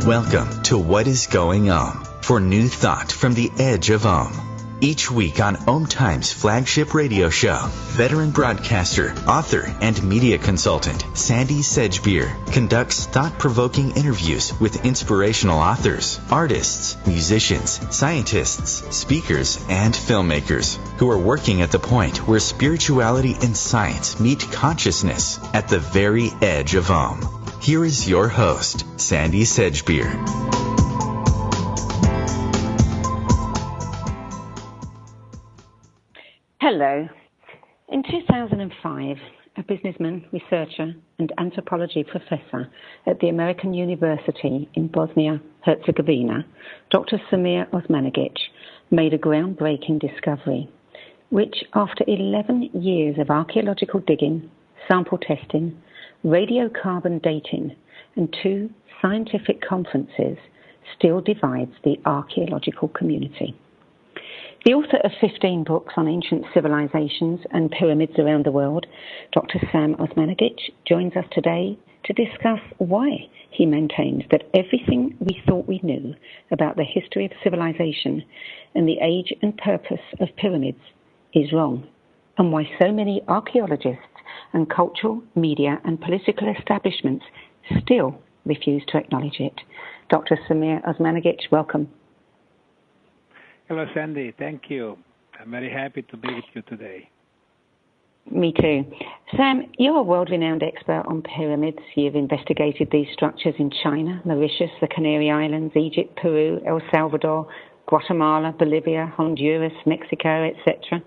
Welcome to What is Going for new thought from the edge of Each week on OMTimes flagship radio show, veteran broadcaster, author, and media consultant Sandy Sedgbeer conducts thought-provoking interviews with inspirational authors, artists, musicians, scientists, speakers, and filmmakers who are working at the point where spirituality and science meet consciousness at the very edge of Here is your host, Sandy Sedgbeer. Hello. In 2005, a businessman, researcher, and anthropology professor at the American University in Bosnia-Herzegovina, Dr. Samir Osmanagich, made a groundbreaking discovery, which, after 11 years of archaeological digging, sample testing, radiocarbon dating, and 2 scientific conferences, still divides the archaeological community. The author of 15 books on ancient civilizations and pyramids around the world, Dr. Sam Osmanagich, joins us today to discuss why he maintains that everything we thought we knew about the history of civilization and the age and purpose of pyramids is wrong, and why so many archaeologists and cultural, media, and political establishments still refuse to acknowledge it. Dr. Samir Osmanagich, welcome. Hello, Sandy. Thank you. I'm very happy to be with you today. Me too. Sam, you're a world-renowned expert on pyramids. You've investigated these structures in China, Mauritius, the Canary Islands, Egypt, Peru, El Salvador, Guatemala, Bolivia, Honduras, Mexico, etc.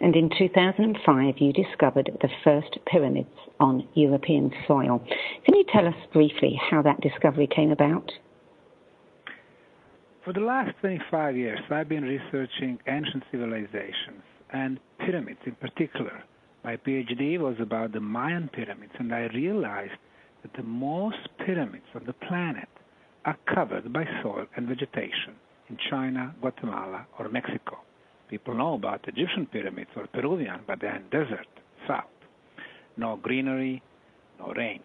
And in 2005, you discovered the first pyramids on European soil. Can you tell us briefly how that discovery came about? For the last 25 years, I've been researching ancient civilizations and pyramids in particular. My PhD was about the Mayan pyramids, and I realized that the most pyramids on the planet are covered by soil and vegetation in China, Guatemala, or Mexico. People know about Egyptian pyramids or Peruvian, but they're in desert, south. No greenery, no rain.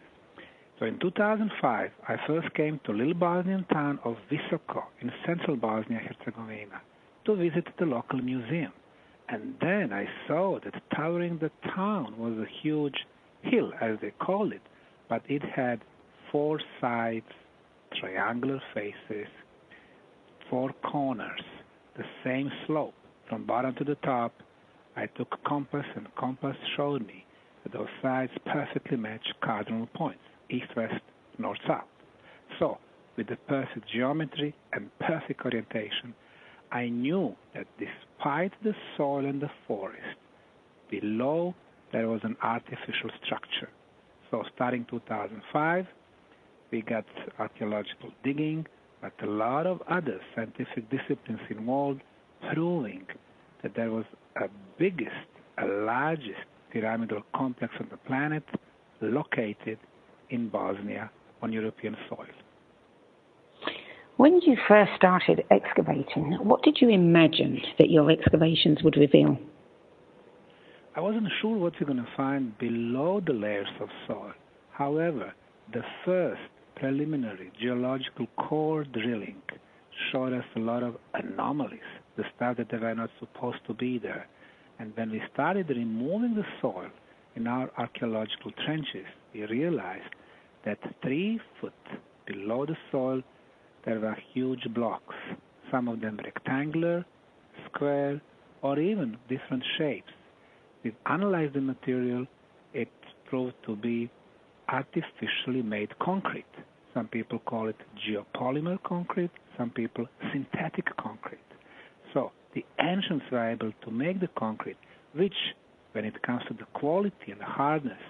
So in 2005, I first came to little Bosnian town of Visoko in central Bosnia-Herzegovina to visit the local museum. And then I saw that towering the town was a huge hill, as they called it, but it had 4 sides, triangular faces, 4 corners, the same slope from bottom to the top. I took a compass, and compass showed me that those sides perfectly match cardinal points. East, west, north, south. So, with the perfect geometry and perfect orientation, I knew that despite the soil and the forest, below there was an artificial structure. So, starting 2005, we got archaeological digging, but a lot of other scientific disciplines involved, proving that there was a largest pyramidal complex on the planet located in Bosnia on European soil. When you first started excavating, what did you imagine that your excavations would reveal? I wasn't sure what you're going to find below the layers of soil. However, the first preliminary geological core drilling showed us a lot of anomalies, the stuff that were not supposed to be there. And when we started removing the soil in our archaeological trenches, we realized that 3 foot below the soil, there were huge blocks, some of them rectangular, square, or even different shapes. We've analyzed the material. It proved to be artificially made concrete. Some people call it geopolymer concrete, some people synthetic concrete. So the ancients were able to make the concrete, which, when it comes to the quality and the hardness,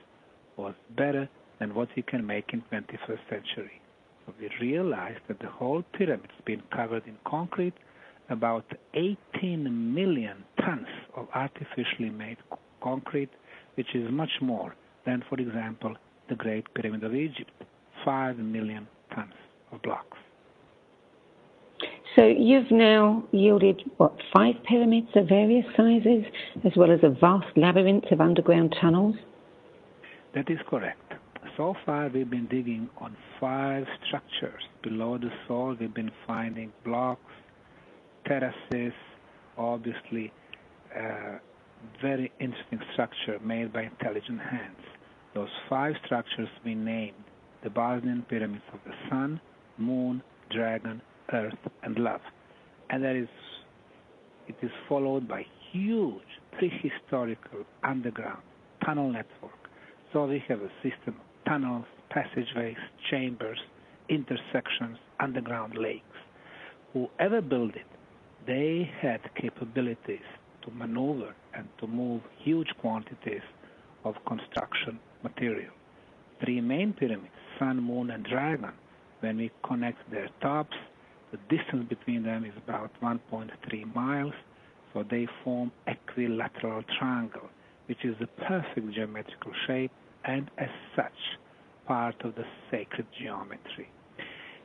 was better than what you can make in 21st century. So we realized that the whole pyramid's been covered in concrete, about 18 million tons of artificially made concrete, which is much more than, for example, the Great Pyramid of Egypt, 5 million tons of blocks. So you've now yielded, 5 pyramids of various sizes, as well as a vast labyrinth of underground tunnels? That is correct. so far we've been digging on 5 structures. Below the soil we've been finding blocks, terraces, obviously very interesting structure made by intelligent hands. Those 5 structures we named the Bosnian Pyramids of the Sun, Moon, Dragon, Earth, and Love. And it is followed by huge prehistorical underground tunnel network. So we have a system of tunnels, passageways, chambers, intersections, underground lakes. Whoever built it, they had capabilities to maneuver and to move huge quantities of construction material. 3 main pyramids, Sun, Moon, and Dragon, when we connect their tops, the distance between them is about 1.3 miles, so they form equilateral triangle, which is the perfect geometrical shape and as such part of the sacred geometry.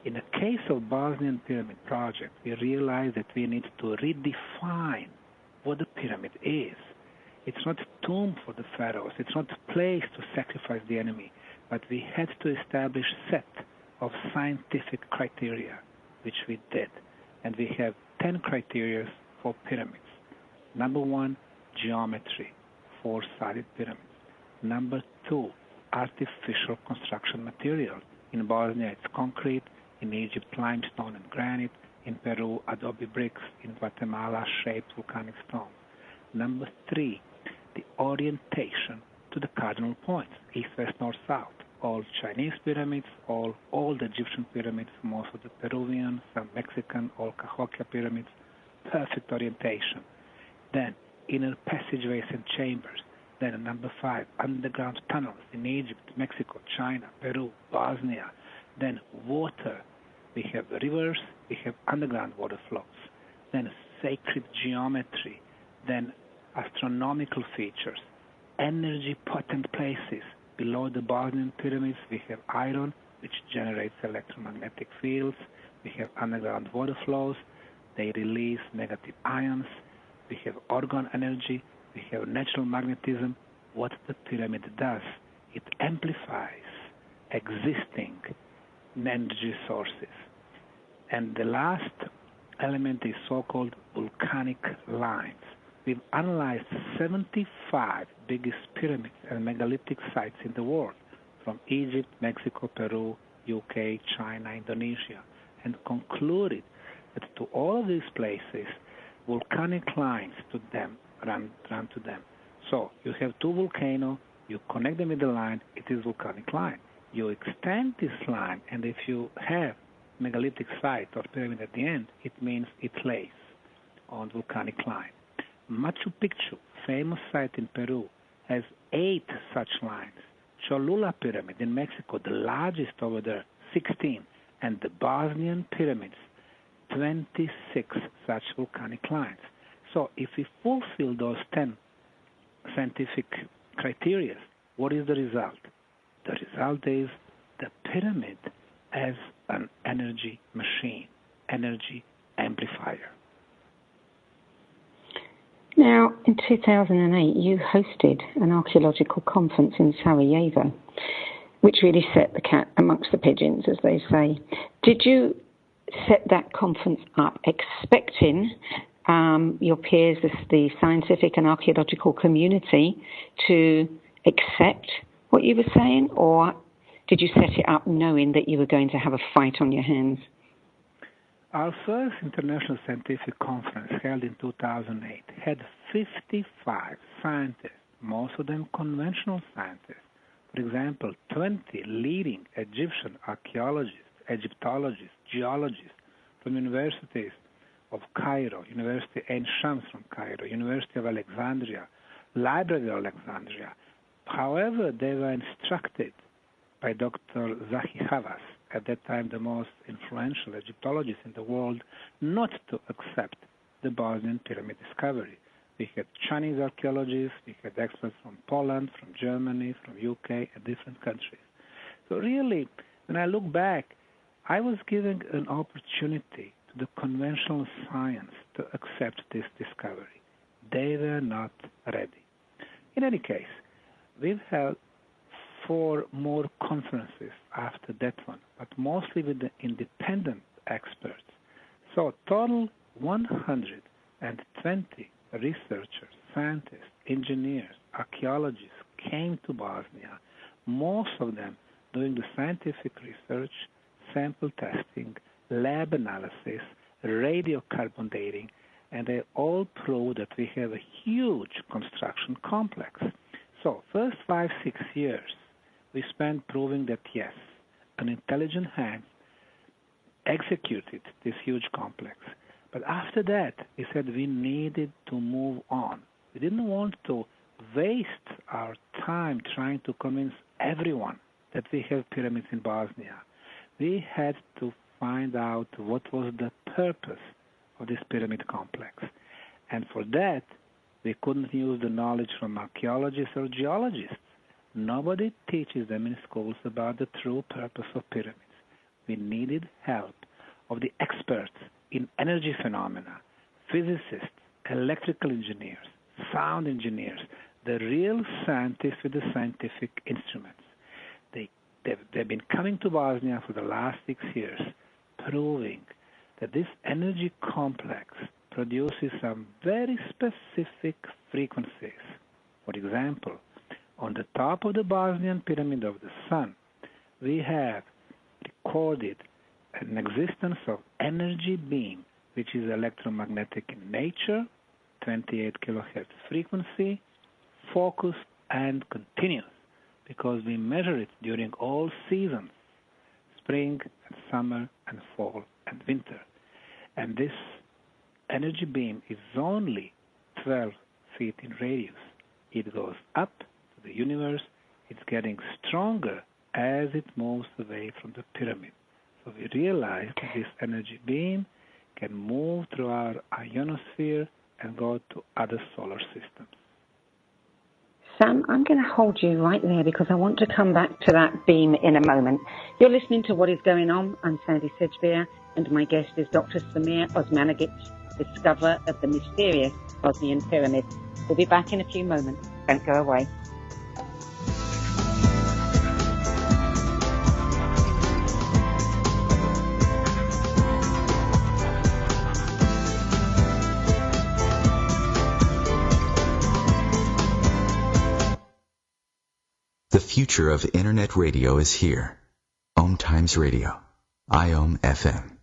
In the case of Bosnian Pyramid project, we realized that we need to redefine what the pyramid is. It's not a tomb for the pharaohs, it's not a place to sacrifice the enemy, but we had to establish a set of scientific criteria, which we did. And we have 10 criteria for pyramids. Number 1, geometry, 4-sided pyramids. Number 2, artificial construction material. In Bosnia, it's concrete. In Egypt, limestone and granite. In Peru, adobe bricks. In Guatemala, shaped volcanic stone. Number 3, the orientation to the cardinal points, east, west, north, south. All Chinese pyramids, all old Egyptian pyramids, most of the Peruvian, some Mexican, all Cahokia pyramids, perfect orientation. Then inner passageways and chambers. Then number 5, underground tunnels in Egypt, Mexico, China, Peru, Bosnia. Then water. We have rivers, we have underground water flows. Then sacred geometry. Then astronomical features. Energy potent places. Below the Bosnian pyramids, we have iron, which generates electromagnetic fields. We have underground water flows. They release negative ions. We have orgone energy. We have natural magnetism. What the pyramid does, it amplifies existing energy sources. And the last element is so-called volcanic lines. We've analyzed 75 biggest pyramids and megalithic sites in the world, from Egypt, Mexico, Peru, UK, China, Indonesia, and concluded that to all of these places, volcanic lines to them run to them. So you have 2 volcanoes, you connect them with the line, it is volcanic line. You extend this line, and if you have megalithic site or pyramid at the end, it means it lays on volcanic line. Machu Picchu, famous site in Peru, has 8 such lines. Cholula Pyramid in Mexico, the largest over there, 16. And the Bosnian Pyramids, 26 such volcanic lines. So if we fulfill those 10 scientific criteria, what is the result? The result is the pyramid as an energy machine, energy amplifier. Now, in 2008, you hosted an archaeological conference in Sarajevo, which really set the cat amongst the pigeons, as they say. Did you set that conference up expecting your peers, the scientific and archaeological community, to accept what you were saying, or did you set it up knowing that you were going to have a fight on your hands? Our first international scientific conference, held in 2008, had 55 scientists, most of them conventional scientists. For example, 20 leading Egyptian archaeologists, Egyptologists, geologists from universities of Cairo, University Ain Shams from Cairo, University of Alexandria, Library of Alexandria. However, they were instructed by Dr. Zahi Hawass, at that time the most influential Egyptologist in the world, not to accept the Bosnian pyramid discovery. We had Chinese archaeologists, we had experts from Poland, from Germany, from UK, and different countries. So really, when I look back, I was giving an opportunity to the conventional science to accept this discovery. They were not ready. In any case, we've held 4 more conferences after that one, but mostly with the independent experts. So total 120 researchers, scientists, engineers, archaeologists came to Bosnia, most of them doing the scientific research, sample testing, lab analysis, radiocarbon dating, and they all prove that we have a huge construction complex. So first 5-6 years, we spent proving that yes, an intelligent hand executed this huge complex. But after that, we said we needed to move on. We didn't want to waste our time trying to convince everyone that we have pyramids in Bosnia. We had to find out what was the purpose of this pyramid complex. And for that, we couldn't use the knowledge from archaeologists or geologists. Nobody teaches them in schools about the true purpose of pyramids. We needed help of the experts in energy phenomena, physicists, electrical engineers, sound engineers, the real scientists with the scientific instruments. They've been coming to Bosnia for the last 6 years, proving that this energy complex produces some very specific frequencies. For example, on the top of the Bosnian Pyramid of the Sun, we have recorded an existence of energy beam, which is electromagnetic in nature, 28 kilohertz frequency, focused and continuous, because we measure it during all seasons, spring and summer and fall and winter. And this energy beam is only 12 feet in radius. It goes up to the universe. It's getting stronger as it moves away from the pyramid. So we realize that this energy beam can move through our ionosphere and go to other solar systems. Sam, I'm going to hold you right there because I want to come back to that beam in a moment. You're listening to What is Going On. I'm Sandy Sedgbeer, and my guest is Dr. Samir Osmanagich, discoverer of the mysterious Bosnian Pyramids. We'll be back in a few moments. Don't go away. The future of Internet radio is here. OMTimes Radio, IOM FM.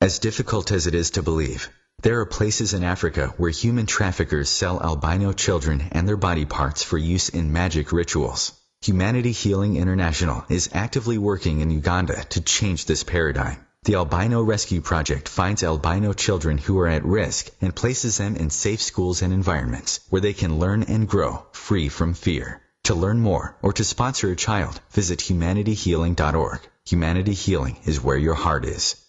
As difficult as it is to believe, there are places in Africa where human traffickers sell albino children and their body parts for use in magic rituals. Humanity Healing International is actively working in Uganda to change this paradigm. The Albino Rescue Project finds albino children who are at risk and places them in safe schools and environments where they can learn and grow free from fear. To learn more or to sponsor a child, visit humanityhealing.org. Humanity Healing is where your heart is.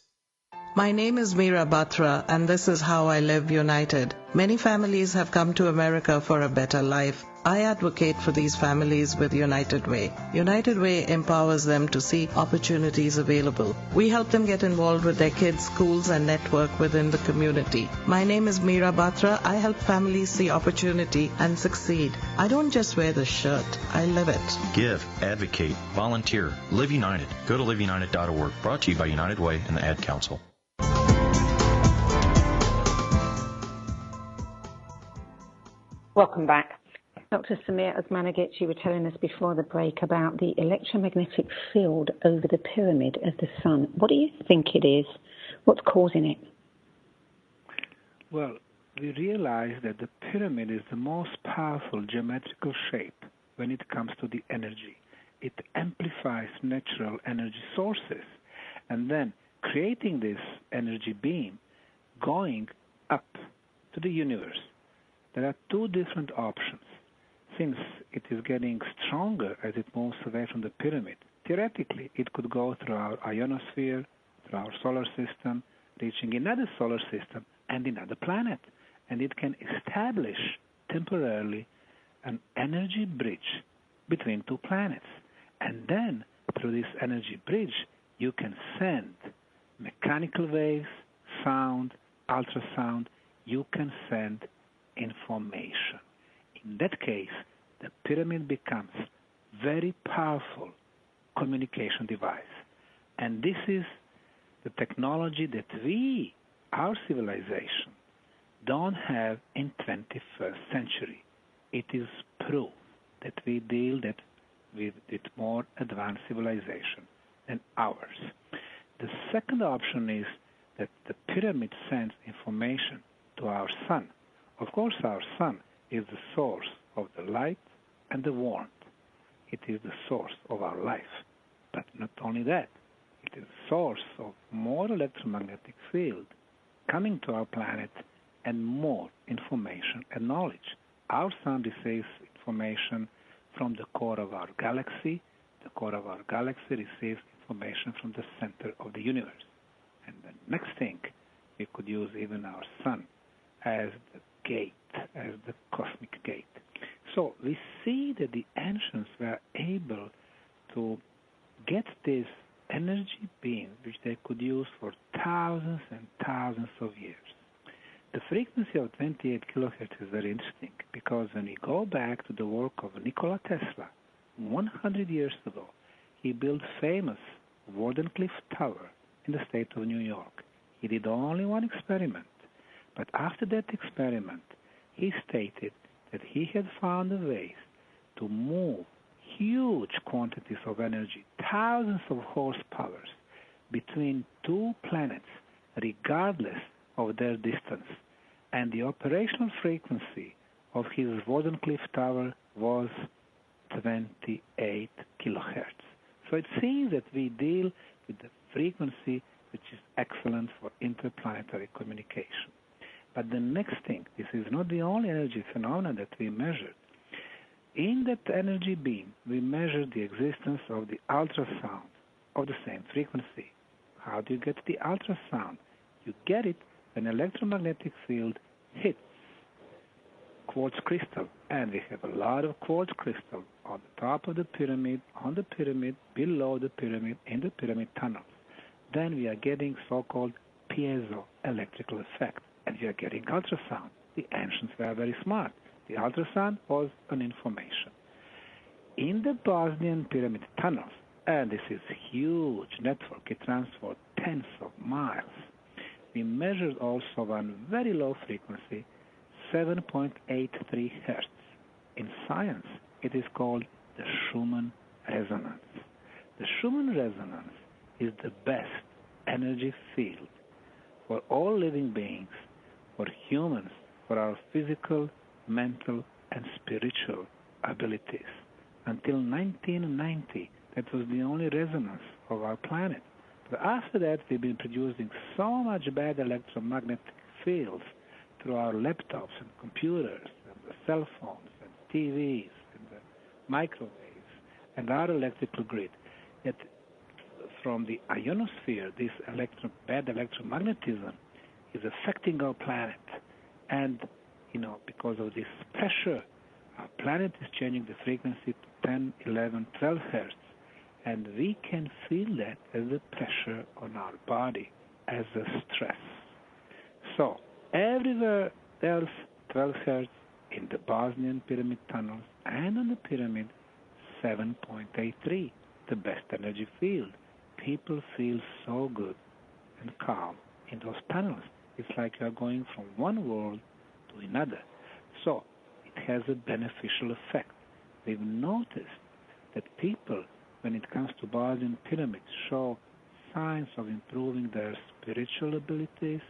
My name is Meera Batra, and this is how I live united. Many families have come to America for a better life. I advocate for these families with United Way. United Way empowers them to see opportunities available. We help them get involved with their kids' schools and network within the community. My name is Meera Batra. I help families see opportunity and succeed. I don't just wear the shirt, I live it. Give, advocate, volunteer, Live United. Go to liveunited.org. Brought to you by United Way and the Ad Council. Welcome back. Dr. Samir Osmanagich, you were telling us before the break about the electromagnetic field over the pyramid of the Sun. What do you think it is? What's causing it? Well, we realize that the pyramid is the most powerful geometrical shape when it comes to the energy. It amplifies natural energy sources and then creating this energy beam going up to the universe. There are two different options. Since it is getting stronger as it moves away from the pyramid, theoretically it could go through our ionosphere, through our solar system, reaching another solar system and another planet. And it can establish temporarily an energy bridge between two planets. And then through this energy bridge, you can send mechanical waves, sound, ultrasound. You can send information. In that case, the pyramid becomes very powerful communication device. And this is the technology that we, our civilization, don't have in 21st century. It is proof that we deal with more advanced civilization than ours. The second option is that the pyramid sends information to our sun. Of course, our sun is the source of the light and the warmth. It is the source of our life. But not only that, it is the source of more electromagnetic field coming to our planet and more information and knowledge. Our sun receives information from the core of our galaxy. The core of our galaxy receives information from the center of the universe. And the next thing, we could use even our sun as the gate, as the cosmic gate. So we see that the ancients were able to get this energy beam, which they could use for thousands and thousands of years. The frequency of 28 kilohertz is very interesting because when we go back to the work of Nikola Tesla, 100 years ago, he built famous Wardenclyffe Tower in the state of New York. He did only one experiment, but after that experiment, he stated that he had found a way to move huge quantities of energy, thousands of horsepowers, between two planets, regardless of their distance. And the operational frequency of his Wardenclyffe Tower was 28 kilohertz. So it seems that we deal with the frequency which is excellent for interplanetary communication. But the next thing, this is not the only energy phenomena that we measured. In that energy beam, we measured the existence of the ultrasound of the same frequency. How do you get the ultrasound? You get it when an electromagnetic field hits quartz crystal, and we have a lot of quartz crystal on the top of the pyramid, on the pyramid, below the pyramid, in the pyramid tunnels. Then we are getting so-called piezoelectrical effect, and we are getting ultrasound. The ancients were very smart. The ultrasound was an information. In the Bosnian pyramid tunnels, and this is huge network, it runs for tens of miles, we measured also one very low frequency, 7.83 hertz. In science, it is called the Schumann resonance. The Schumann resonance is the best energy field for all living beings, for humans, for our physical, mental, and spiritual abilities. Until 1990, that was the only resonance of our planet. But after that, we've been producing so much bad electromagnetic fields through our laptops and computers and the cell phones and TVs and the microwaves and our electrical grid that from the ionosphere, this bad electromagnetism is affecting our planet. And, because of this pressure, our planet is changing the frequency to 10, 11, 12 hertz. And we can feel that as a pressure on our body, as a stress. So, everywhere else, 12 hertz, in the Bosnian pyramid tunnels and on the pyramid, 7.83, the best energy field. People feel so good and calm in those tunnels. It's like you are going from one world to another. So, it has a beneficial effect. We've noticed that people, when it comes to Bosnian pyramids, show signs of improving their spiritual abilities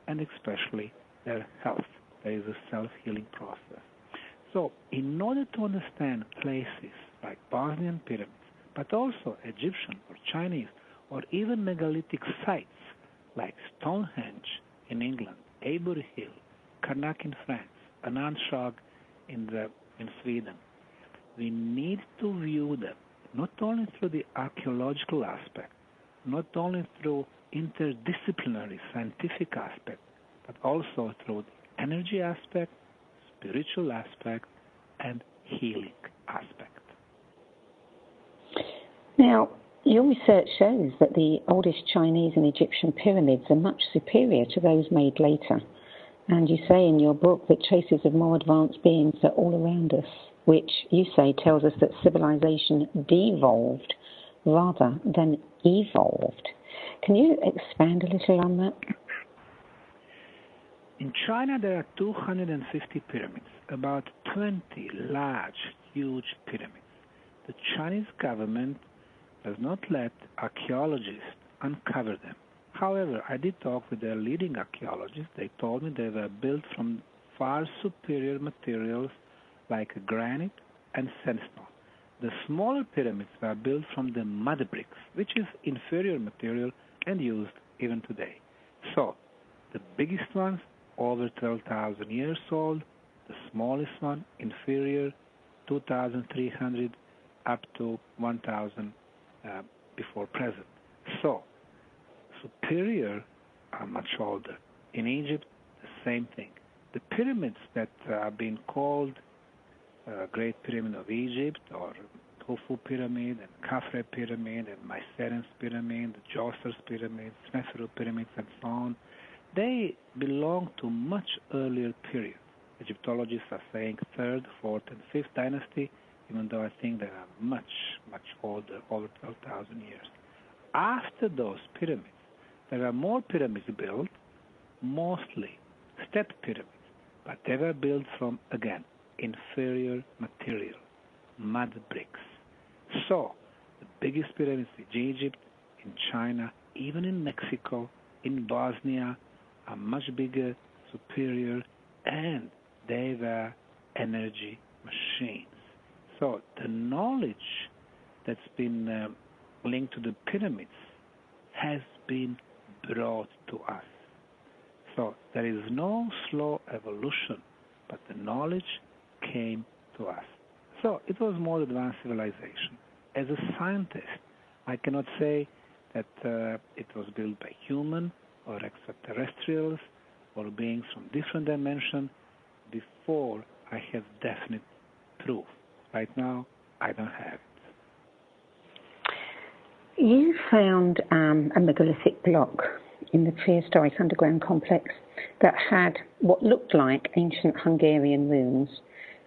and especially their health. There is a self-healing process. So, in order to understand places like Bosnian pyramids, but also Egyptian or Chinese or even megalithic sites like Stonehenge in England, Avebury Hill, Karnak in France, Anandshag in Sweden, we need to view them not only through the archaeological aspect, not only through interdisciplinary scientific aspect, but also through the energy aspect, spiritual aspect, and healing aspect. Now, your research shows that the oldest Chinese and Egyptian pyramids are much superior to those made later. And you say in your book that traces of more advanced beings are all around us, which you say tells us that civilization devolved rather than evolved. Can you expand a little on that? In China, there are 250 pyramids, about 20 large, huge pyramids. The Chinese government does not let archaeologists uncover them. However, I did talk with their leading archaeologists. They told me they were built from far superior materials like granite and sandstone. The smaller pyramids were built from the mud bricks, which is inferior material and used even today. So, the biggest ones, over 12,000 years old, the smallest one, inferior, 2,300 up to 1,000 before present. So, superior are much older. In Egypt, the same thing. The pyramids that are being called Great Pyramid of Egypt, or Khufu Pyramid, and Khafre Pyramid, and Mycenaeans Pyramid, the Djoser's Pyramid, Sneferu Pyramids, and so on, they belong to much earlier periods. Egyptologists are saying 3rd, 4th, and 5th dynasty, even though I think they are much, much older, over 12,000 years. After those pyramids, there are more pyramids built, mostly step pyramids, but they were built from, again, inferior material, mud bricks. So, the biggest pyramids in Egypt, in China, even in Mexico, in Bosnia, are much bigger, superior, and they were energy machines. So, the knowledge that's been linked to the pyramids has been brought to us. So there is no slow evolution, but the knowledge came to us. So it was more advanced civilization. As a scientist, I cannot say that it was built by human or extraterrestrials or beings from different dimensions before I have definite proof. Right now, I don't have it. You found a megalithic block in the prehistoric underground complex that had what looked like ancient Hungarian runes,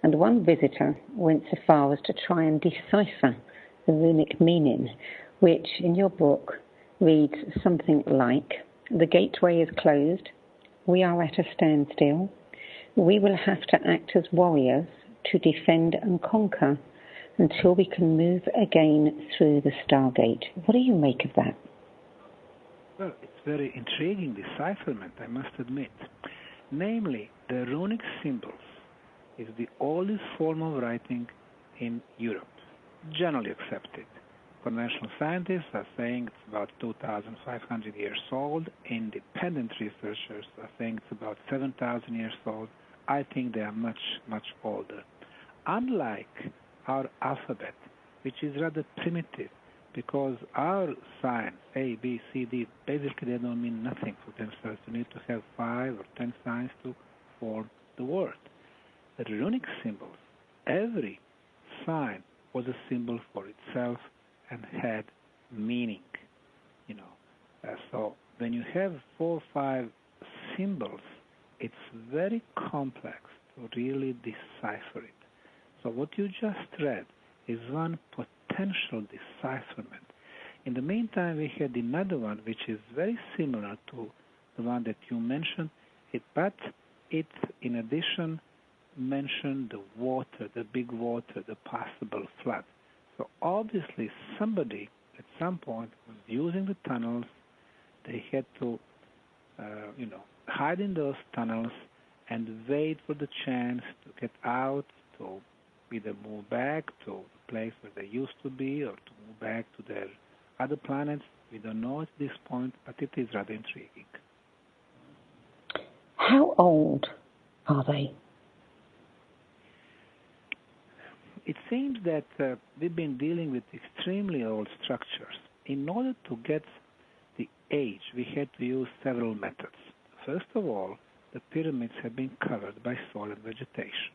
and one visitor went so far as to try and decipher the runic meaning, which in your book reads something like, "The gateway is closed, we are at a standstill, we will have to act as warriors to defend and conquer until we can move again through the Stargate." What do you make of that? Well, it's very intriguing decipherment, I must admit. Namely, the runic symbols is the oldest form of writing in Europe, generally accepted. Conventional scientists are saying it's about 2,500 years old. Independent researchers are saying it's about 7,000 years old. I think they are much, much older. Unlike our alphabet, which is rather primitive, because our signs, A, B, C, D, basically they don't mean nothing for themselves. You need to have 5 or 10 signs to form the word. The runic symbols, every sign was a symbol for itself and had meaning. So when you have 4 or 5 symbols, it's very complex to really decipher it. So what you just read is one potential decipherment. In the meantime, we had another one which is very similar to the one that you mentioned, but it, in addition, mentioned the water, the big water, the possible flood. So obviously somebody at some point was using the tunnels. They had to, hide in those tunnels and wait for the chance to get out, to either move back to the place where they used to be or to move back to their other planets. We don't know at this point, but it is rather intriguing. How old are they? It seems that we've been dealing with extremely old structures. In order to get the age, we had to use several methods. First of all, the pyramids have been covered by soil and vegetation.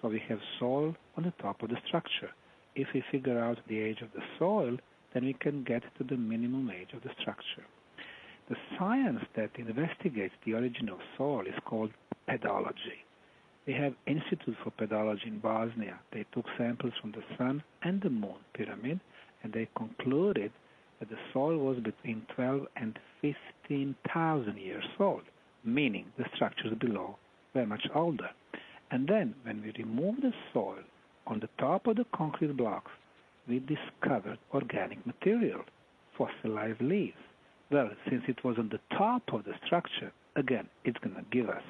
So we have soil on the top of the structure. If we figure out the age of the soil, then we can get to the minimum age of the structure. The science that investigates the origin of soil is called pedology. We have Institute for Pedology in Bosnia. They took samples from the Sun and the Moon pyramid, and they concluded that the soil was between 12 and 15,000 years old, meaning the structures below were much older. And then, when we removed the soil on the top of the concrete blocks, we discovered organic material, fossilized leaves. Well, since it was on the top of the structure, again, it's going to give us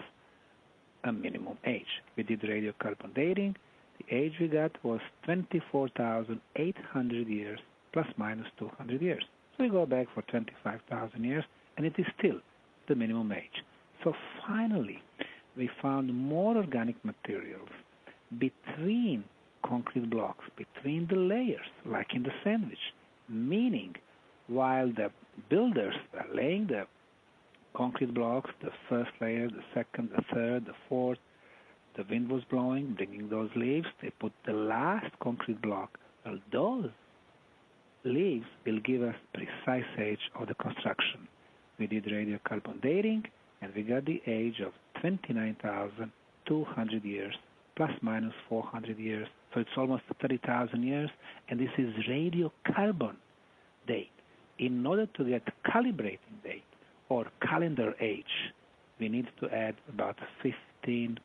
a minimum age. We did radiocarbon dating. The age we got was 24,800 years, plus minus 200 years. So we go back for 25,000 years, and it is still the minimum age. So finally, we found more organic materials between concrete blocks, between the layers, like in the sandwich, meaning while the builders were laying the concrete blocks, the first layer, the second, the third, the fourth, the wind was blowing, bringing those leaves, they put the last concrete block. Well, those leaves will give us precise age of the construction. We did radiocarbon dating, and we got the age of 29,200 years, plus minus 400 years. So it's almost 30,000 years, and this is radiocarbon date. In order to get calibrating date or calendar age, we need to add about 15%.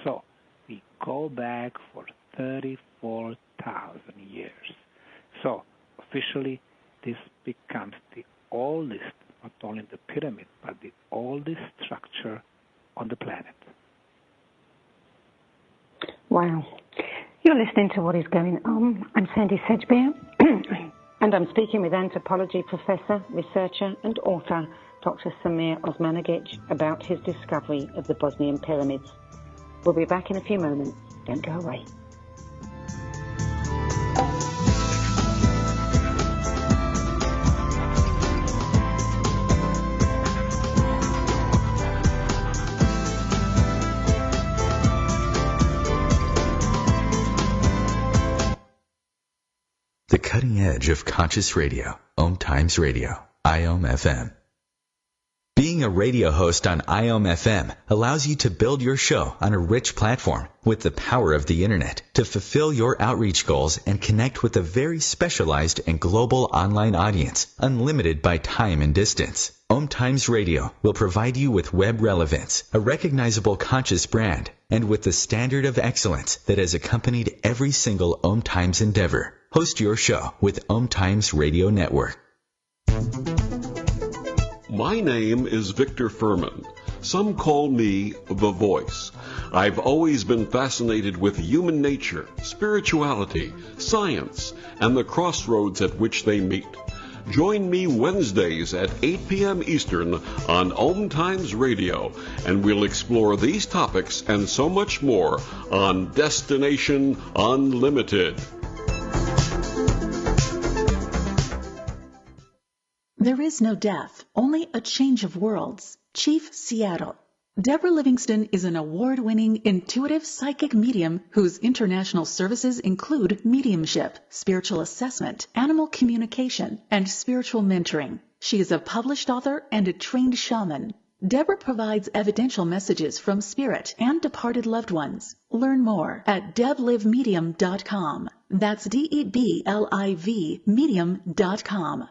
So we go back for 34,000 years. So officially, this becomes the oldest, not only the pyramid, but the oldest structure on the planet. Wow. You're listening to What is Going On. I'm Sandy Sedgbeer, and I'm speaking with anthropology professor, researcher, and author Dr. Samir Osmanagich about his discovery of the Bosnian Pyramids. We'll be back in a few moments. Don't go away. The cutting edge of conscious radio, OMTimes Radio, IOM FM. Being a radio host on IOM FM allows you to build your show on a rich platform with the power of the internet to fulfill your outreach goals and connect with a very specialized and global online audience, unlimited by time and distance. OMTimes Radio will provide you with web relevance, a recognizable conscious brand, and with the standard of excellence that has accompanied every single OMTimes endeavor. Host your show with OMTimes Radio Network. My name is Victor Furman. Some call me The Voice. I've always been fascinated with human nature, spirituality, science, and the crossroads at which they meet. Join me Wednesdays at 8 p.m. Eastern on OMTimes Radio, and we'll explore these topics and so much more on Destination Unlimited. There is no death, only a change of worlds. Chief Seattle. Deborah Livingston is an award-winning intuitive psychic medium whose international services include mediumship, spiritual assessment, animal communication, and spiritual mentoring. She is a published author and a trained shaman. Deborah provides evidential messages from spirit and departed loved ones. Learn more at deblivemedium.com. That's DEBLIV medium.com.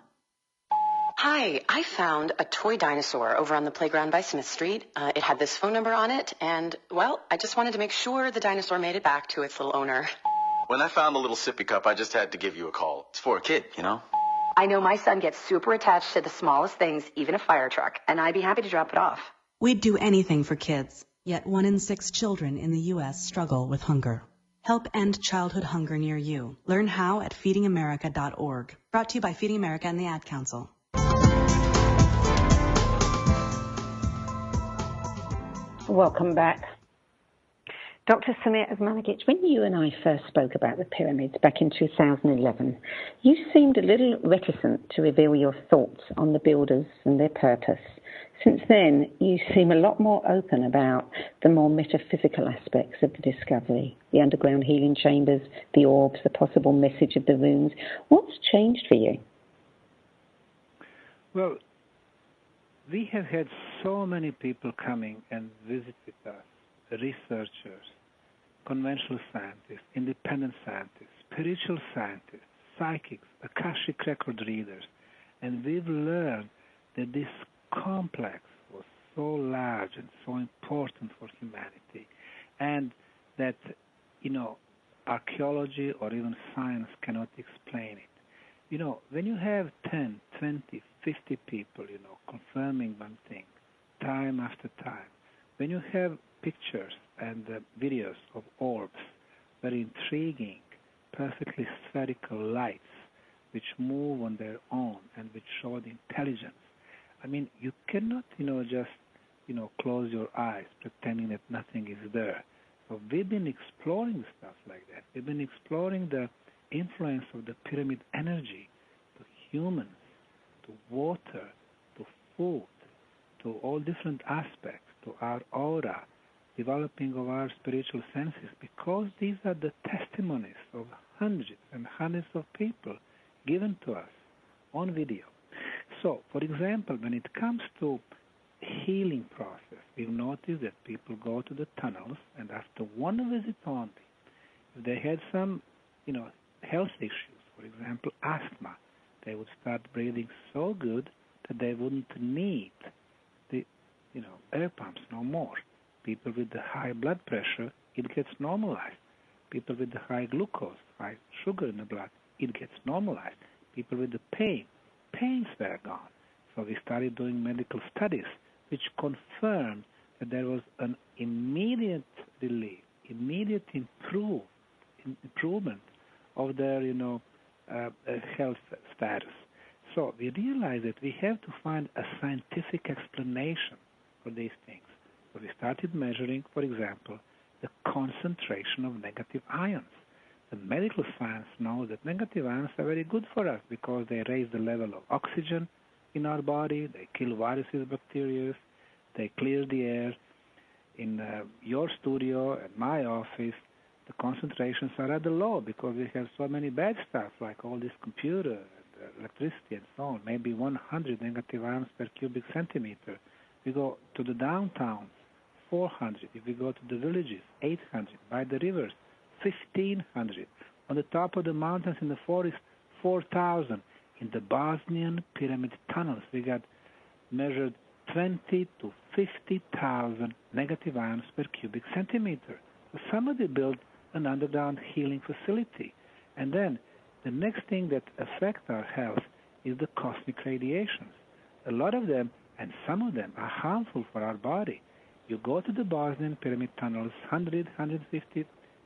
Hi, I found a toy dinosaur over on the playground by Smith Street. It had this phone number on it, and, well, I just wanted to make sure the dinosaur made it back to its little owner. When I found the little sippy cup, I just had to give you a call. It's for a kid, you know? I know my son gets super attached to the smallest things, even a fire truck, and I'd be happy to drop it off. We'd do anything for kids, yet 1 in 6 children in the U.S. struggle with hunger. Help end childhood hunger near you. Learn how at feedingamerica.org. Brought to you by Feeding America and the Ad Council. Welcome back. Dr. Samir Osmanagich, when you and I first spoke about the pyramids back in 2011, you seemed a little reticent to reveal your thoughts on the builders and their purpose. Since then, you seem a lot more open about the more metaphysical aspects of the discovery, the underground healing chambers, the orbs, the possible message of the runes. What's changed for you? Well, we have had so many people coming and visit with us, researchers, conventional scientists, independent scientists, spiritual scientists, psychics, Akashic record readers, and we've learned that this complex was so large and so important for humanity, and that, archaeology or even science cannot explain it. When you have 10, 20, 50 people, confirming one thing time after time, when you have pictures and videos of orbs, very intriguing, perfectly spherical lights which move on their own and which show the intelligence. I mean, you cannot, just, close your eyes pretending that nothing is there. So we've been exploring stuff like that. We've been exploring the influence of the pyramid energy to humans, to water, to food, to all different aspects, to our aura, developing of our spiritual senses, because these are the testimonies of hundreds and hundreds of people given to us on video. So, for example, when it comes to healing process, we've noticed that people go to the tunnels, and after one visit only, if they had some, health issues, for example, asthma, they would start breathing so good that they wouldn't need the, air pumps no more. People with the high blood pressure, it gets normalized. People with the high glucose, high sugar in the blood, it gets normalized. People with the pains were gone. So we started doing medical studies which confirmed that there was an immediate relief, immediate improvement of their, health status. So we realized that we have to find a scientific explanation for these things. So we started measuring, for example, the concentration of negative ions. The medical science knows that negative ions are very good for us because they raise the level of oxygen in our body, they kill viruses, bacteria, they clear the air. In your studio and my office, the concentrations are rather low because we have so many bad stuff like all this computer and electricity and so on, maybe 100 negative ions per cubic centimeter. We go to the downtown, 400. If we go to the villages, 800. By the rivers, 1,500. On the top of the mountains in the forest, 4,000. In the Bosnian Pyramid tunnels, we got measured 20 to 50,000 negative ions per cubic centimeter. So somebody built an underground healing facility. And then the next thing that affects our health is the cosmic radiations. A lot of them, and some of them, are harmful for our body. You go to the Bosnian Pyramid tunnels, 100, 150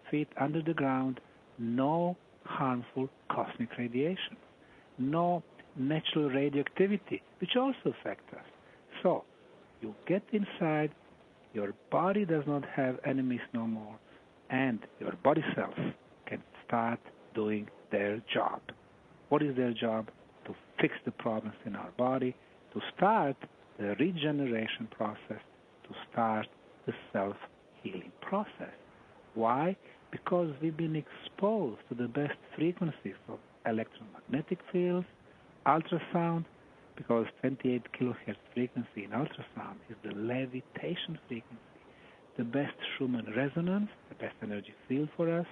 feet under the ground, no harmful cosmic radiation, no natural radioactivity, which also affects us. So, you get inside, your body does not have enemies no more, and your body cells can start doing their job. What is their job? To fix the problems in our body, to start the regeneration process, to start the self-healing process. Why? Because we've been exposed to the best frequencies of electromagnetic fields, ultrasound, because 28 kilohertz frequency in ultrasound is the levitation frequency, the best Schumann resonance, the best energy field for us,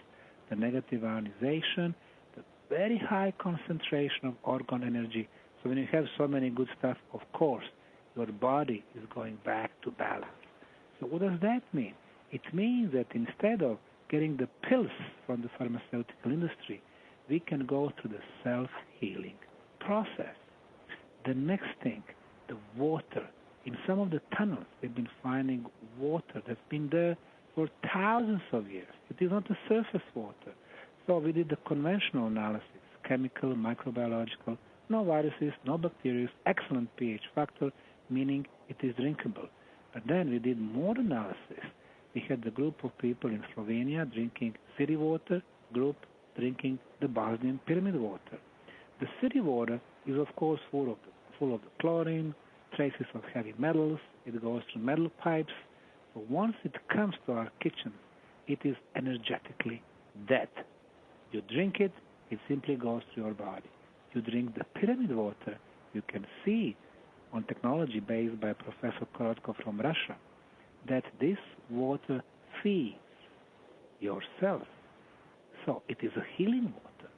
the negative ionization, the very high concentration of orgone energy. So when you have so many good stuff, of course, your body is going back to balance. So what does that mean? It means that instead of getting the pills from the pharmaceutical industry, we can go through the self-healing process. The next thing, the water. In some of the tunnels, we've been finding water that's been there for thousands of years. It is not the surface water. So we did the conventional analysis, chemical, microbiological, no viruses, no bacteria, excellent pH factor, meaning it is drinkable. But then we did more analysis. We had the group of people in Slovenia drinking city water, group drinking the Bosnian Pyramid water. The city water is, of course, full of the chlorine, traces of heavy metals. It goes through metal pipes. So once it comes to our kitchens, it is energetically dead. You drink it, it simply goes through your body. You drink the pyramid water, you can see on technology based by Professor Korotko from Russia, that this water feeds your cells. So it is a healing water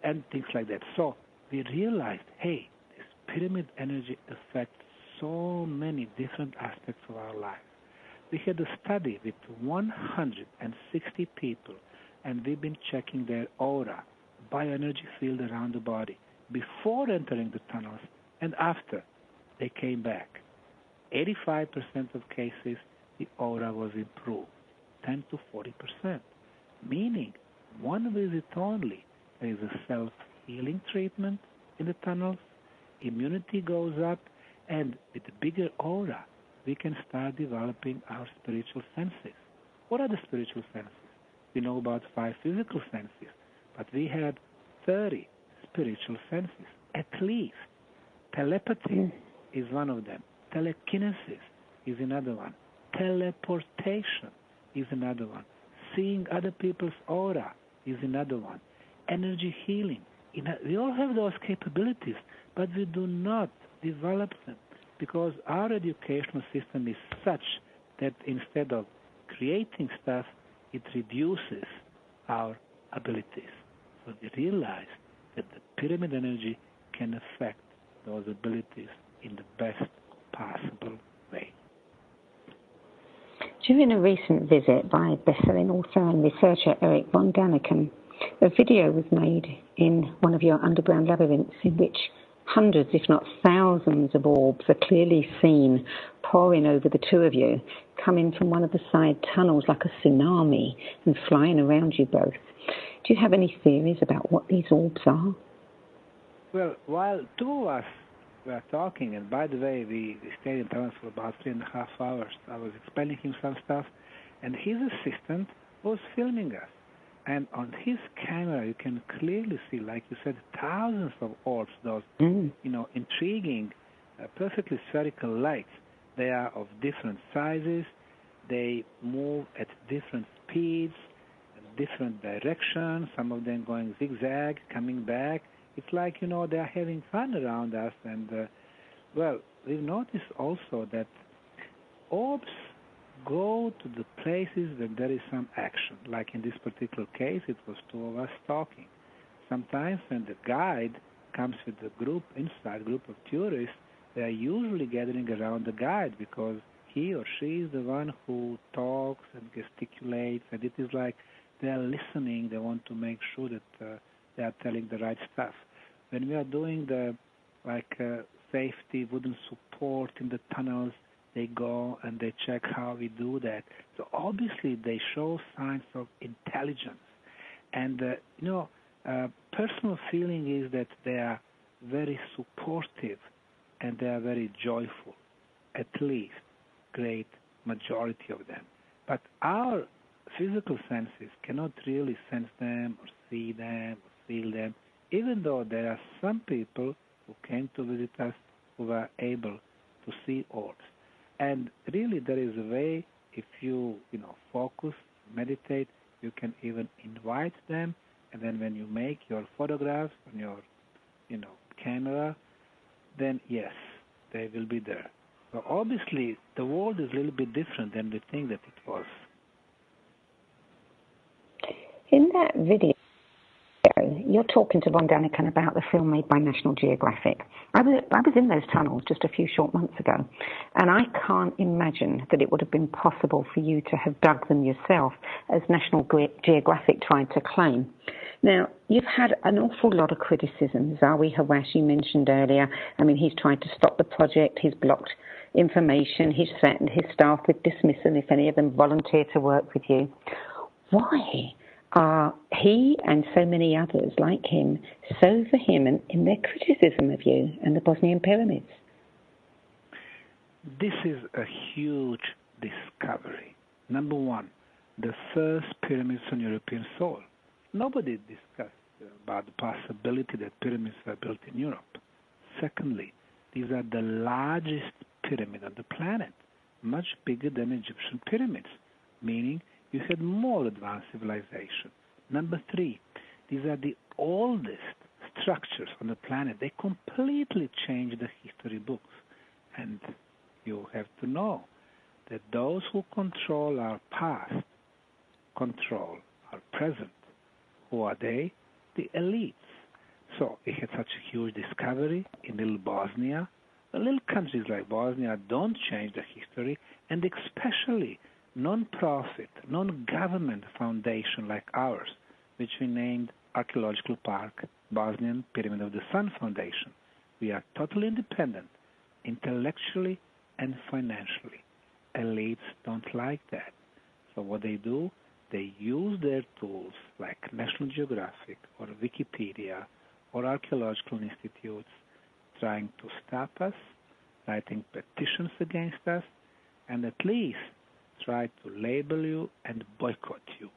and things like that. So we realized, hey, this pyramid energy affects so many different aspects of our life. We had a study with 160 people, and we've been checking their aura, bioenergy field around the body, before entering the tunnels and after they came back. 85% of cases, the aura was improved, 10 to 40%, meaning one visit only, there is a self-healing treatment in the tunnels, immunity goes up, and with the bigger aura, we can start developing our spiritual senses. What are the spiritual senses? We know about 5 physical senses, but we had 30 spiritual senses, at least. Telepathy is one of them. Telekinesis is another one. Teleportation is another one. Seeing other people's aura is another one. Energy healing. We all have those capabilities, but we do not develop them because our educational system is such that instead of creating stuff, it reduces our abilities. So we realize that the pyramid energy can affect those abilities in the best possible way. During a recent visit by best-selling author and researcher Eric von Daniken, a video was made in one of your underground labyrinths in which hundreds, if not thousands, of orbs are clearly seen pouring over the two of you, coming from one of the side tunnels like a tsunami and flying around you both. Do you have any theories about what these orbs are? Well, while two of us were talking, and by the way, we stayed in tunnels for about 3.5 hours. I was explaining him some stuff, and his assistant was filming us. And on his camera, you can clearly see, like you said, thousands of orbs, those, intriguing, perfectly spherical lights. They are of different sizes. They move at different speeds, different directions, some of them going zigzag, coming back. It's like, they are having fun around us. And, we've noticed also that orbs go to the places where there is some action. Like in this particular case, it was two of us talking. Sometimes when the guide comes with the group of tourists, they are usually gathering around the guide because he or she is the one who talks and gesticulates, and it is like they are listening. They want to make sure that they are telling the right stuff. When we are doing the safety wooden support in the tunnels, they go and they check how we do that. So obviously they show signs of intelligence. And, personal feeling is that they are very supportive and they are very joyful, at least great majority of them. But our physical senses cannot really sense them or see them or feel them, even though there are some people who came to visit us who were able to see orbs. And really there is a way, if you, focus, meditate, you can even invite them, and then when you make your photographs on your, camera, then yes, they will be there. So obviously the world is a little bit different than we think that it was. In that video, you're talking to von Daniken about the film made by National Geographic. I was in those tunnels just a few short months ago, and I can't imagine that it would have been possible for you to have dug them yourself, as National Geographic tried to claim. Now, you've had an awful lot of criticism. Zawi Hawass, you mentioned earlier. I mean, he's tried to stop the project. He's blocked information. He's threatened his staff with dismissal if any of them volunteer to work with you. Why are he and so many others like him so vehement in their criticism of you and the Bosnian Pyramids? This is a huge discovery. Number one, the first pyramids on European soil. Nobody discussed about the possibility that pyramids were built in Europe. Secondly, these are the largest pyramid on the planet, much bigger than Egyptian pyramids, meaning you had more advanced civilization. Number three, these are the oldest structures on the planet. They completely changed the history books. And you have to know that those who control our past control our present. Who are they? The elites. So we had such a huge discovery in little Bosnia. The little countries like Bosnia don't change the history, and especially non-profit, non-government foundation like ours, which we named Archaeological Park, Bosnian Pyramid of the Sun Foundation. We are totally independent, intellectually and financially. Elites don't like that. So what they do, they use their tools like National Geographic or Wikipedia or archaeological institutes trying to stop us, writing petitions against us, and at least try to label you and boycott you.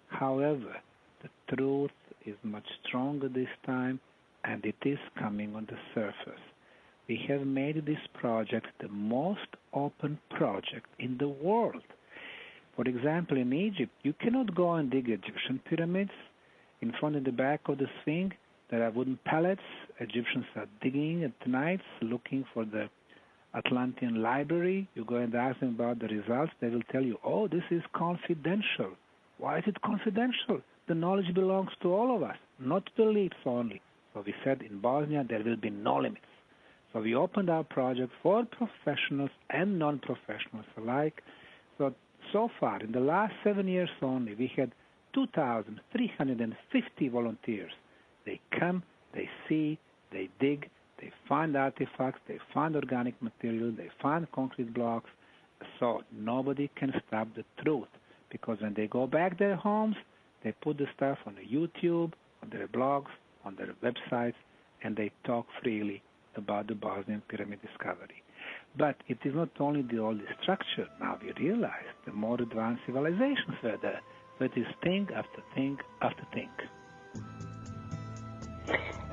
However, the truth is much stronger this time, and it is coming on the surface. We have made this project the most open project in the world. For example, in Egypt, you cannot go and dig Egyptian pyramids. In front and the back of the Sphinx, there are wooden pallets. Egyptians are digging at nights, looking for the Atlantean library. You go and ask them about the results. They will tell you, oh, this is confidential. Why is it confidential? The knowledge belongs to all of us, not to the elites only. So we said in Bosnia there will be no limits. So we opened our project for professionals and non-professionals alike. So far, in the last 7 years only, we had 2,350 volunteers. They come, they see, they dig, they find artifacts, they find organic material, they find concrete blocks. So nobody can stop the truth, because when they go back their homes, they put the stuff on the YouTube, on their blogs, on their websites, and they talk freely about the Bosnian pyramid discovery. But it is not only the old structure. Now we realize the more advanced civilizations were there. So it is thing after thing after thing.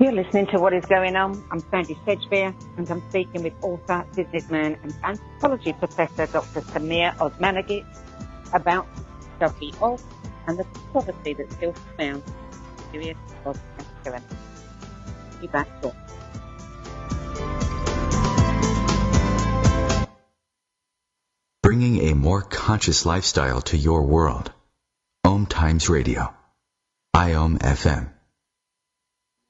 You're listening to What is Going On. I'm Sandy Sedgbeer, and I'm speaking with author, businessman, and anthropology professor Dr. Samir Osmanagich about the discovery of and the controversy that still surrounds the mysterious Bosnian pyramids. Be back shortly. Bringing a more conscious lifestyle to your world. OMTimes Radio. IOM FM.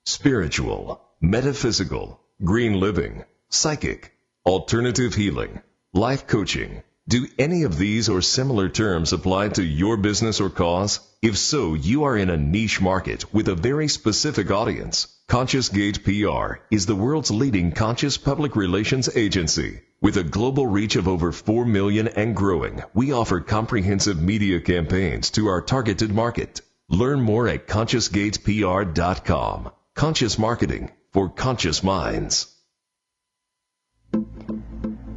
Spiritual, metaphysical, green living, psychic, alternative healing, life coaching. Do any of these or similar terms apply to your business or cause? If so, you are in a niche market with a very specific audience. Conscious Gate PR is the world's leading conscious public relations agency. With a global reach of over 4 million and growing, we offer comprehensive media campaigns to our targeted market. Learn more at consciousgatepr.com. Conscious marketing for conscious minds.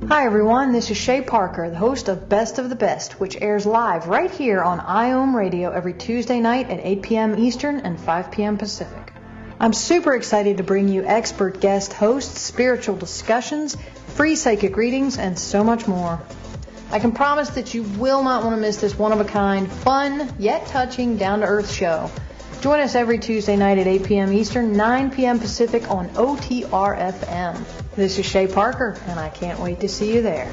Hi everyone, this is Shay Parker, the host of Best of the Best, which airs live right here on IOM Radio every Tuesday night at 8 p.m. Eastern and 5 p.m. Pacific. I'm super excited to bring you expert guest hosts, spiritual discussions, free psychic readings, and so much more. I can promise that you will not want to miss this one-of-a-kind, fun, yet touching, down-to-earth show. Join us every Tuesday night at 8 p.m. Eastern, 9 p.m. Pacific on OTR-FM. This is Shay Parker, and I can't wait to see you there.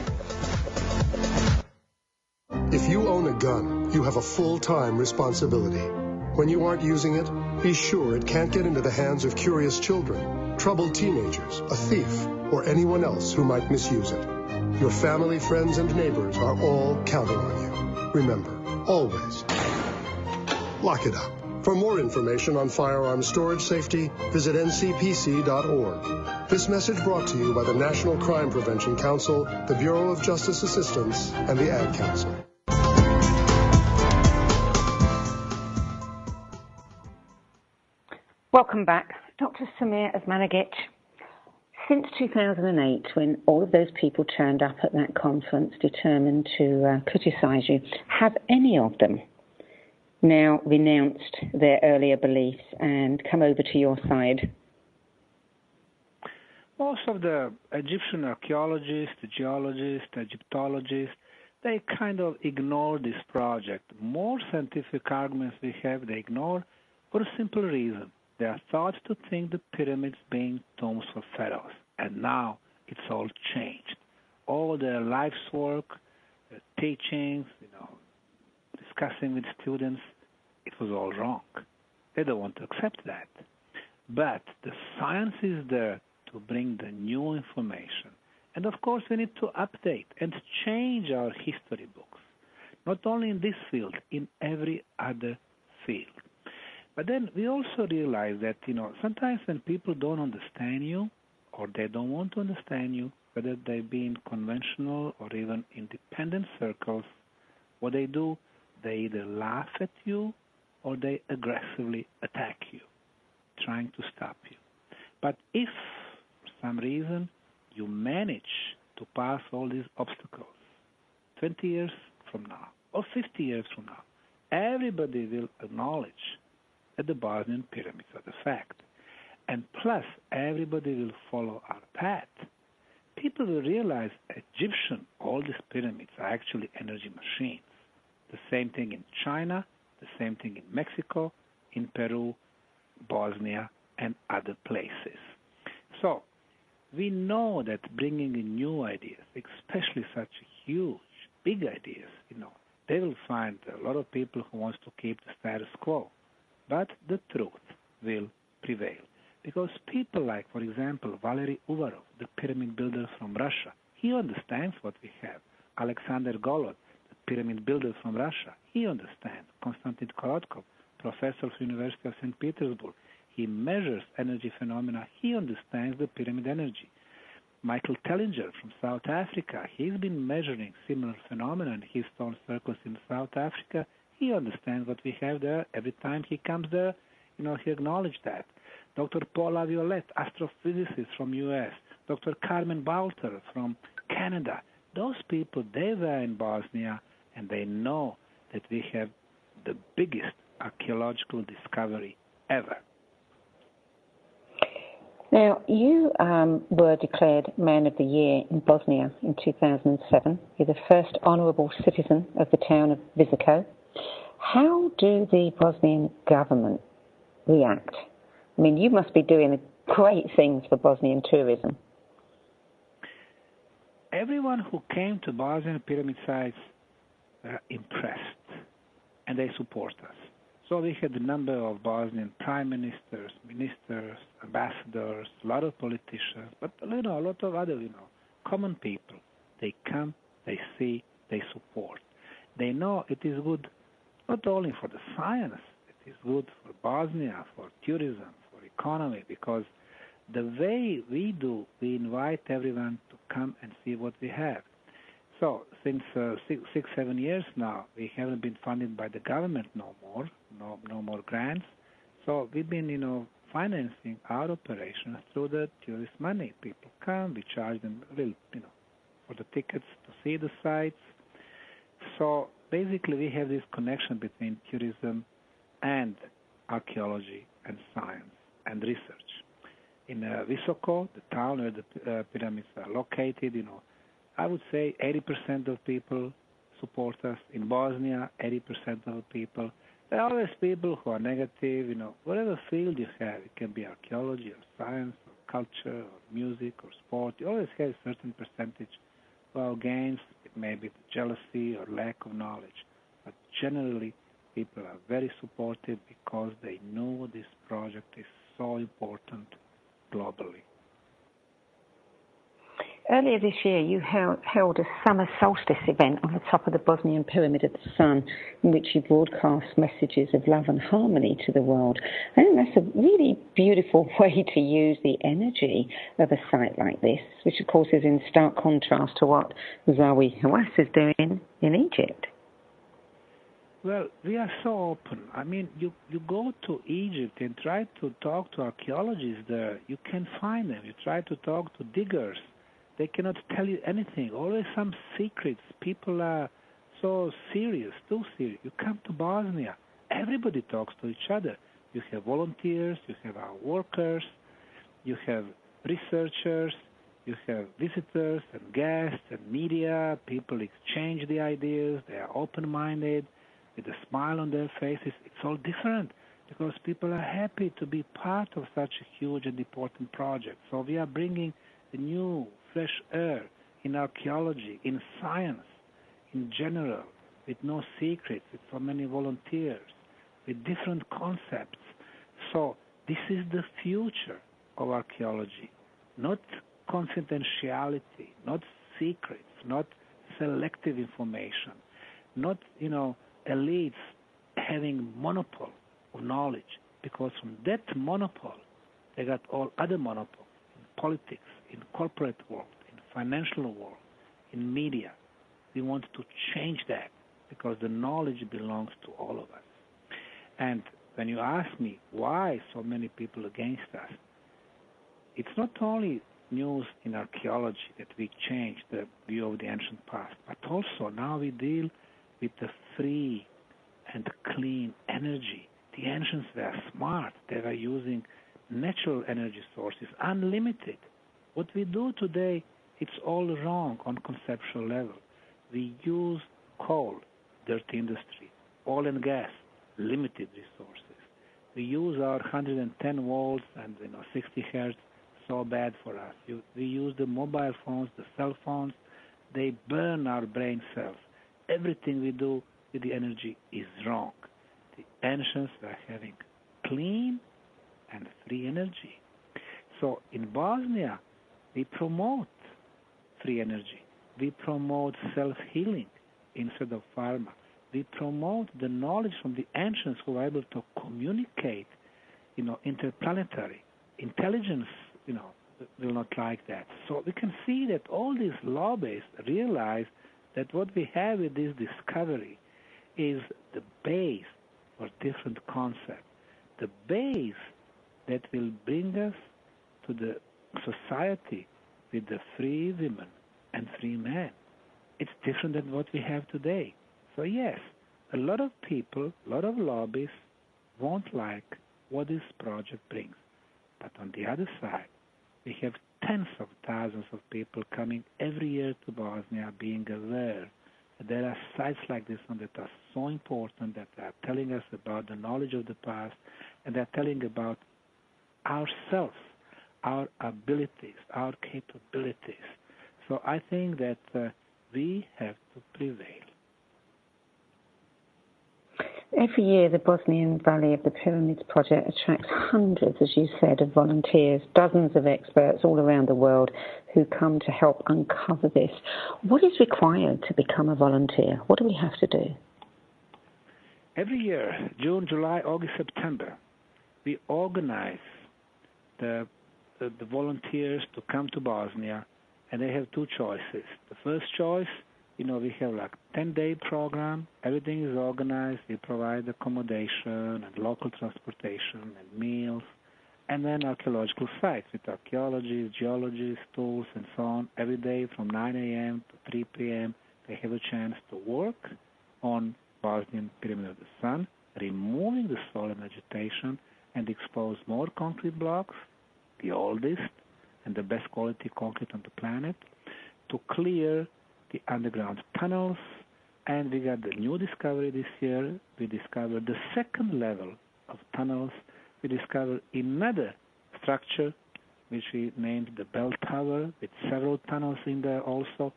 If you own a gun, you have a full-time responsibility. When you aren't using it, be sure it can't get into the hands of curious children, troubled teenagers, a thief, or anyone else who might misuse it. Your family, friends, and neighbors are all counting on you. Remember, always lock it up. For more information on firearm storage safety, visit ncpc.org. This message brought to you by the National Crime Prevention Council, the Bureau of Justice Assistance, and the Ad Council. Welcome back. Dr. Samir Osmanagich. Since 2008, when all of those people turned up at that conference determined to criticize you, have any of them now renounced their earlier beliefs and come over to your side? Most of the Egyptian archaeologists, geologists, Egyptologists, they kind of ignore this project. More scientific arguments we have, they ignore for a simple reason. They are thought to think the pyramids being tombs for pharaohs. And now it's all changed. all their life's work, their teachings, discussing with students, it was all wrong. They don't want to accept that. But the science is there to bring the new information. And of course, we need to update and change our history books, not only in this field, in every other field. But then we also realize that, sometimes when people don't understand you or they don't want to understand you, whether they be in conventional or even independent circles, what they do, they either laugh at you or they aggressively attack you, trying to stop you. But if, for some reason, you manage to pass all these obstacles 20 years from now or 50 years from now, everybody will acknowledge that the Bosnian Pyramids are the fact. And plus, everybody will follow our path. People will realize Egyptian, all these pyramids are actually energy machines. The same thing in China, the same thing in Mexico, in Peru, Bosnia, and other places. So, we know that bringing in new ideas, especially such huge, big ideas, they will find a lot of people who wants to keep the status quo. But the truth will prevail. Because people like, for example, Valery Uvarov, the pyramid builder from Russia, he understands what we have. Alexander Golod, the pyramid builder from Russia, he understands. Konstantin Korotkov, professor of the University of St. Petersburg, he measures energy phenomena. He understands the pyramid energy. Michael Tellinger from South Africa, he's been measuring similar phenomena in his stone circles in South Africa. He understands what we have there. Every time he comes there, he acknowledges that. Dr. Paul Laviolette, astrophysicist from U.S., Dr. Carmen Balter from Canada, those people, they were in Bosnia, and they know that we have the biggest archaeological discovery ever. Now, you were declared Man of the Year in Bosnia in 2007. You're the first honourable citizen of the town of Visico. How do the Bosnian government react? I mean, you must be doing great things for Bosnian tourism. Everyone who came to Bosnian pyramid sites were impressed, and they support us. So we had a number of Bosnian prime ministers, ambassadors, a lot of politicians, but a lot of other, common people. They come, they see, they support. They know it is good not only for the science, it is good for Bosnia, for tourism, for economy, because the way we do, we invite everyone to come and see what we have. So since 6-7 years now, we haven't been funded by the government no more grants. So we've been, financing our operations through the tourist money. People come, we charge them for the tickets to see the sites. So basically, we have this connection between tourism and archaeology and science and research. In Visoko, the town where the pyramids are located, I would say 80% of people support us. In Bosnia, 80% of people. There are always people who are negative, whatever field you have. It can be archaeology or science or culture or music or sport. You always have a certain percentage who are against. It may be jealousy or lack of knowledge. But generally, people are very supportive because they know this project is so important globally. Earlier this year, you held a summer solstice event on the top of the Bosnian Pyramid of the Sun, in which you broadcast messages of love and harmony to the world. I think that's a really beautiful way to use the energy of a site like this, which of course is in stark contrast to what Zawi Hawass is doing in Egypt. Well, we are so open. I mean, you go to Egypt and try to talk to archaeologists there. You can find them. You try to talk to diggers. They cannot tell you anything. Always some secrets. People are so serious, too serious. You come to Bosnia, everybody talks to each other. You have volunteers, you have our workers, you have researchers, you have visitors and guests and media. People exchange the ideas. They are open-minded with a smile on their faces. It's all different because people are happy to be part of such a huge and important project. So we are bringing the new fresh air in archaeology, in science, in general, with no secrets, with so many volunteers, with different concepts. So this is the future of archaeology, not confidentiality, not secrets, not selective information, not, elites having monopoly of knowledge, because from that monopoly, they got all other monopoly in politics, in corporate world, in financial world, in media. We want to change that because the knowledge belongs to all of us. And when you ask me why so many people against us, it's not only news in archaeology that we change the view of the ancient past, but also now we deal with the free and clean energy. The ancients were smart. They were using natural energy sources, unlimited. What we do today, it's all wrong on conceptual level. We use coal, dirty industry, oil and gas, limited resources. We use our 110 volts and 60 hertz, so bad for us. We use the mobile phones, the cell phones. They burn our brain cells. Everything we do with the energy is wrong. The ancients were having clean and free energy. So in Bosnia, we promote free energy. We promote self-healing instead of pharma. We promote the knowledge from the ancients who were able to communicate, interplanetary. Intelligence, will not like that. So we can see that all these lobbies realize that what we have with this discovery is the base for different concepts, the base that will bring us to the society with the free women and free men. It's different than what we have today. So yes, a lot of people, a lot of lobbies won't like what this project brings. But on the other side, we have tens of thousands of people coming every year to Bosnia being aware that there are sites like this one that are so important, that are telling us about the knowledge of the past, and they're telling about ourselves, our abilities, our capabilities. So I think that we have to prevail. Every year, the Bosnian Valley of the Pyramids project attracts hundreds, as you said, of volunteers, dozens of experts all around the world who come to help uncover this. What is required to become a volunteer? What do we have to do? Every year, June, July, August, September, we organize the volunteers to come to Bosnia, and they have two choices. The first choice, we have like 10-day program. Everything is organized. We provide accommodation and local transportation and meals, and then archaeological sites with archaeologists, geologists, tools, and so on. Every day from 9 a.m. to 3 p.m., they have a chance to work on Bosnian Pyramid of the Sun, removing the soil and vegetation, and expose more concrete blocks, the oldest and the best quality concrete on the planet, to clear the underground tunnels. And we got the new discovery this year. We discovered the second level of tunnels. We discovered another structure which we named the Bell Tower, with several tunnels in there also.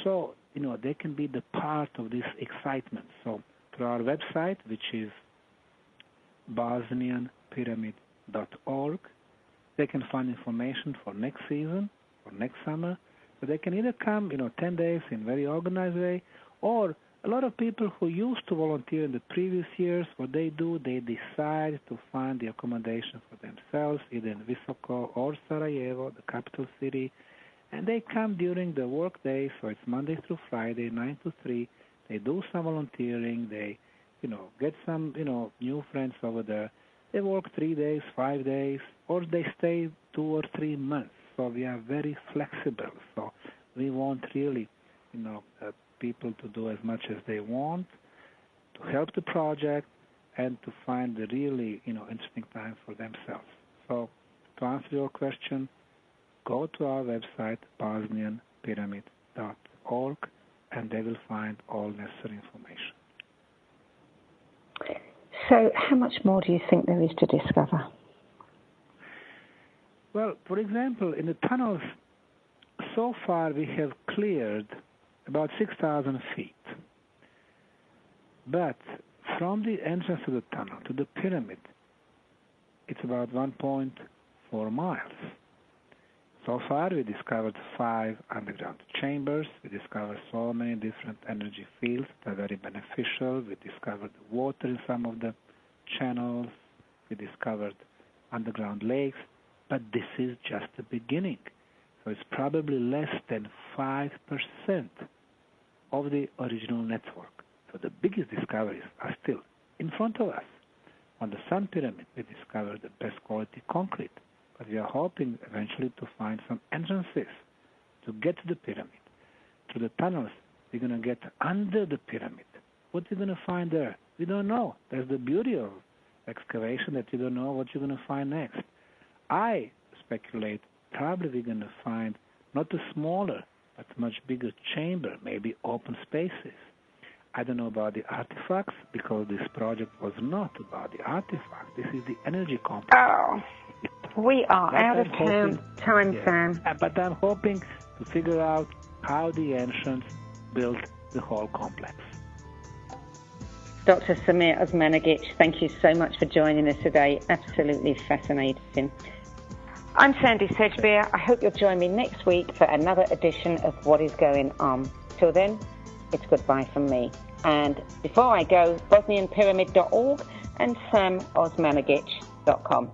So, they can be the part of this excitement. So through our website, which is bosnianpyramid.org, they can find information for next season, for next summer. So they can either come, 10 days in a very organized way, or a lot of people who used to volunteer in the previous years, what they do, they decide to find the accommodation for themselves, either in Visoko or Sarajevo, the capital city, and they come during the work days, so it's Monday through Friday, 9 to 3. They do some volunteering, they, get some, new friends over there. They work 3 days, 5 days, or they stay 2 or 3 months. So we are very flexible. So we want really, people to do as much as they want, to help the project, and to find the really, interesting time for themselves. So to answer your question, go to our website, bosnianpyramid.org, and they will find all necessary information. So how much more do you think there is to discover? Well, for example, in the tunnels, so far we have cleared about 6,000 feet. But from the entrance to the tunnel to the pyramid, it's about 1.4 miles. So far, we discovered 5 underground chambers. We discovered so many different energy fields that are very beneficial. We discovered water in some of the channels. We discovered underground lakes. But this is just the beginning. So it's probably less than 5% of the original network. So the biggest discoveries are still in front of us. On the Sun Pyramid, we discovered the best quality concrete. But we are hoping eventually to find some entrances to get to the pyramid. Through the tunnels, we're going to get under the pyramid. What are we going to find there? We don't know. That's the beauty of excavation, that you don't know what you're going to find next. I speculate probably we're going to find not a smaller, but much bigger chamber, maybe open spaces. I don't know about the artifacts, because this project was not about the artifact. This is the energy complex. Oh. We are out of time, Sam. But I'm hoping to figure out how the ancients built the whole complex. Dr. Samir Osmanagich, thank you so much for joining us today. Absolutely fascinating. I'm Sandy Sedgbeer. I hope you'll join me next week for another edition of What is Going On. Till then, it's goodbye from me. And before I go, BosnianPyramid.org and SamOsmanagich.com.